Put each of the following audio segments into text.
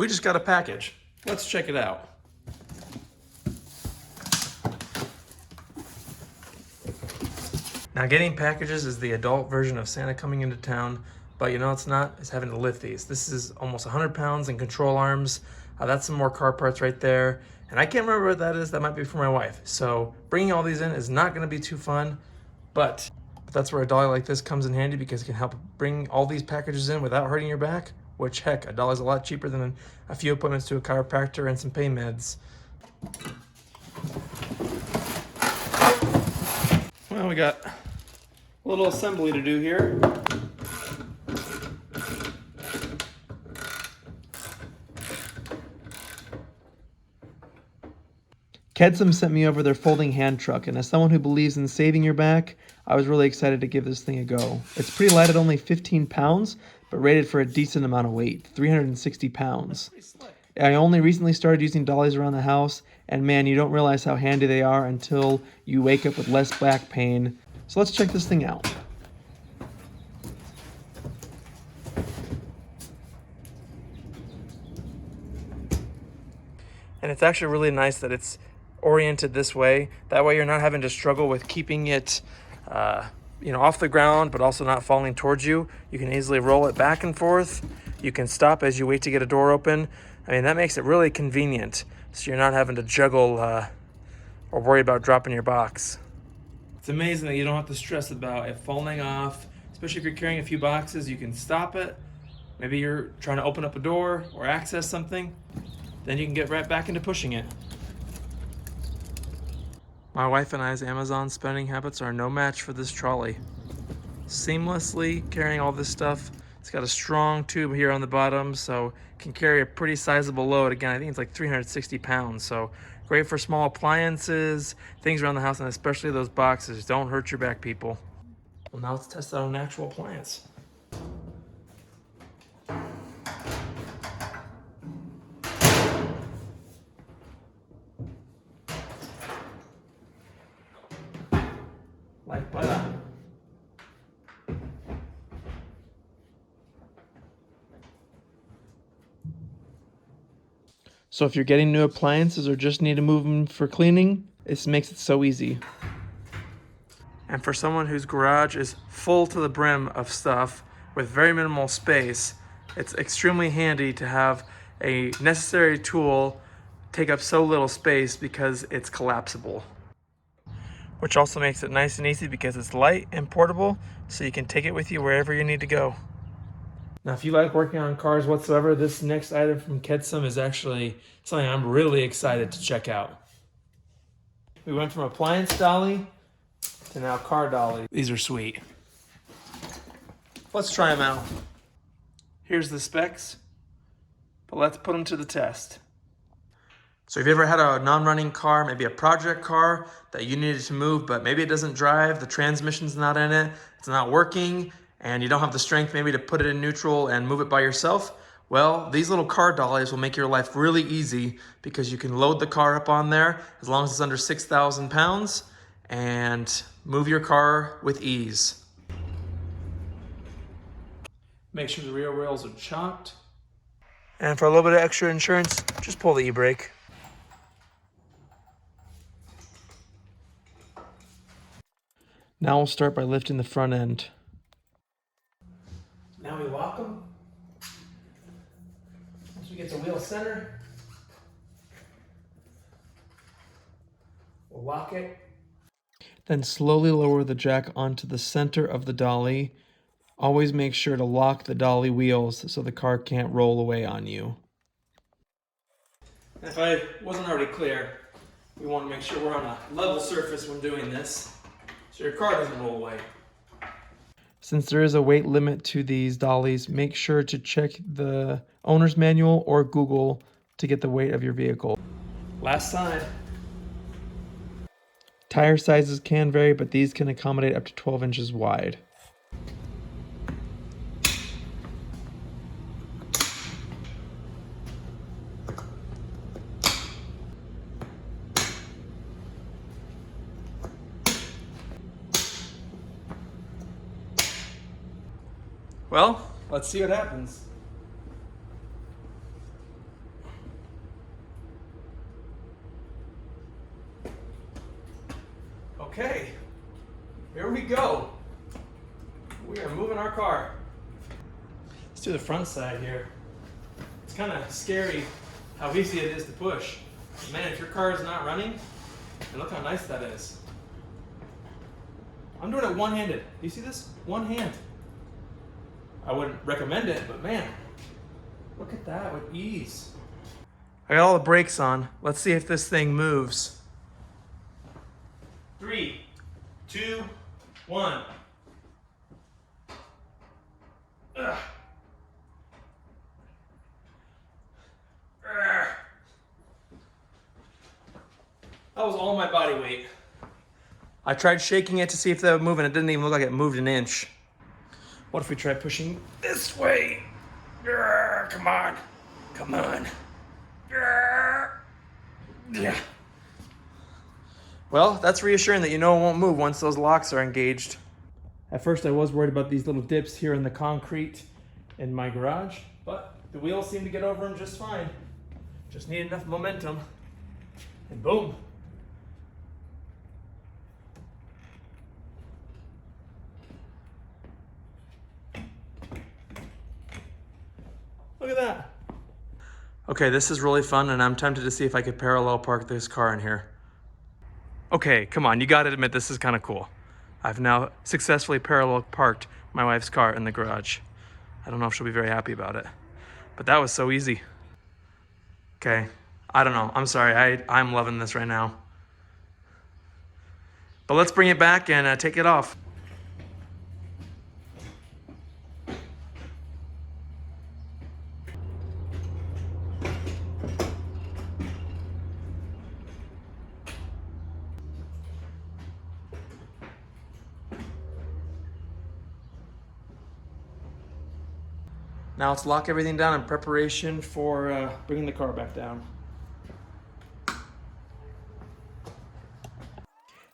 We just got a package. Let's check it out. Now, getting packages is the adult version of Santa coming into town, but you know it's not, is having to lift these. This is almost 100 pounds in control arms. That's some more car parts right there. And I can't remember what that is. That might be for my wife. So bringing all these in is not gonna be too fun, but that's where a dolly like this comes in handy because it can help bring all these packages in without hurting your back, which heck, a dolly's a lot cheaper than a few appointments to a chiropractor and some pain meds. Well, we got a little assembly to do here. Kedsum sent me over their folding hand truck, and as someone who believes in saving your back, I was really excited to give this thing a go. It's pretty light at only 15 pounds, but rated for a decent amount of weight, 360 pounds. I only recently started using dollies around the house, and man, you don't realize how handy they are until you wake up with less back pain. So let's check this thing out. And it's actually really nice that it's oriented this way. That way you're not having to struggle with keeping it off the ground, but also not falling towards you. You can easily roll it back and forth. You can stop as you wait to get a door open. I mean, that makes it really convenient. So you're not having to juggle or worry about dropping your box. It's amazing that you don't have to stress about it falling off, especially if you're carrying a few boxes. You can stop it. Maybe you're trying to open up a door or access something. Then you can get right back into pushing it. My wife and I's Amazon spending habits are no match for this trolley. Seamlessly carrying all this stuff. It's got a strong tube here on the bottom, so it can carry a pretty sizable load. Again, I think it's like 360 pounds, so great for small appliances, things around the house, and especially those boxes. Don't hurt your back, people. Well, now let's test out an actual appliance. Like butter. So if you're getting new appliances or just need to move them for cleaning, this makes it so easy. And for someone whose garage is full to the brim of stuff with very minimal space, it's extremely handy to have a necessary tool take up so little space because it's collapsible. Which also makes it nice and easy because it's light and portable, so you can take it with you wherever you need to go. Now, if you like working on cars whatsoever, this next item from Kedsum is actually something I'm really excited to check out. We went from appliance dolly to now car dolly. These are sweet. Let's try them out. Here's the specs, but let's put them to the test. So if you ever had a non-running car, maybe a project car that you needed to move, but maybe it doesn't drive, the transmission's not in it, it's not working, and you don't have the strength maybe to put it in neutral and move it by yourself, well, these little car dollies will make your life really easy because you can load the car up on there as long as it's under 6,000 pounds and move your car with ease. Make sure the rear wheels are chocked. And for a little bit of extra insurance, just pull the e-brake. Now we'll start by lifting the front end. Now we lock them. Once we get the wheel center, we'll lock it. Then slowly lower the jack onto the center of the dolly. Always make sure to lock the dolly wheels so the car can't roll away on you. If I wasn't already clear, we want to make sure we're on a level surface when doing this, so your car doesn't roll away. Since there is a weight limit to these dollies, make sure to check the owner's manual or Google to get the weight of your vehicle. Last side. Tire sizes can vary, but these can accommodate up to 12 inches wide. Well, let's see what happens. Okay, here we go. We are moving our car. Let's do the front side here. It's kind of scary how easy it is to push. Man, if your car is not running, and look how nice that is. I'm doing it one-handed. Do you see this? One hand. I wouldn't recommend it, but man, look at that with ease. I got all the brakes on. Let's see if this thing moves. 3, 2, 1. Ugh. That was all my body weight. I tried shaking it to see if that would move, and it didn't even look like it moved an inch. What if we try pushing this way? Come on. Come on. Yeah. Well, that's reassuring that you know it won't move once those locks are engaged. At first I was worried about these little dips here in the concrete in my garage, but the wheels seem to get over them just fine. Just need enough momentum, and boom. Look at that. Okay, this is really fun, and I'm tempted to see if I could parallel park this car in here. Okay, come on, you gotta admit this is kind of cool. I've now successfully parallel parked my wife's car in the garage. I don't know if she'll be very happy about it, but that was so easy. Okay, I don't know, I'm sorry, I'm loving this right now. But let's bring it back and take it off. Now let's lock everything down in preparation for bringing the car back down.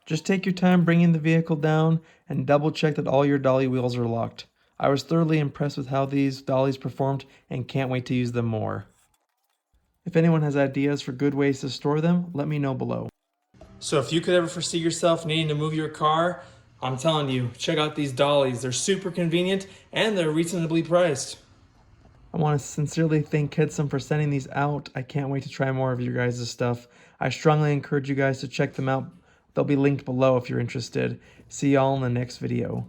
Just take your time bringing the vehicle down and double check that all your dolly wheels are locked. I was thoroughly impressed with how these dollies performed and can't wait to use them more. If anyone has ideas for good ways to store them, let me know below. So if you could ever foresee yourself needing to move your car, I'm telling you, check out these dollies. They're super convenient and they're reasonably priced. I want to sincerely thank Kedsum for sending these out. I can't wait to try more of your guys' stuff. I strongly encourage you guys to check them out. They'll be linked below if you're interested. See y'all in the next video.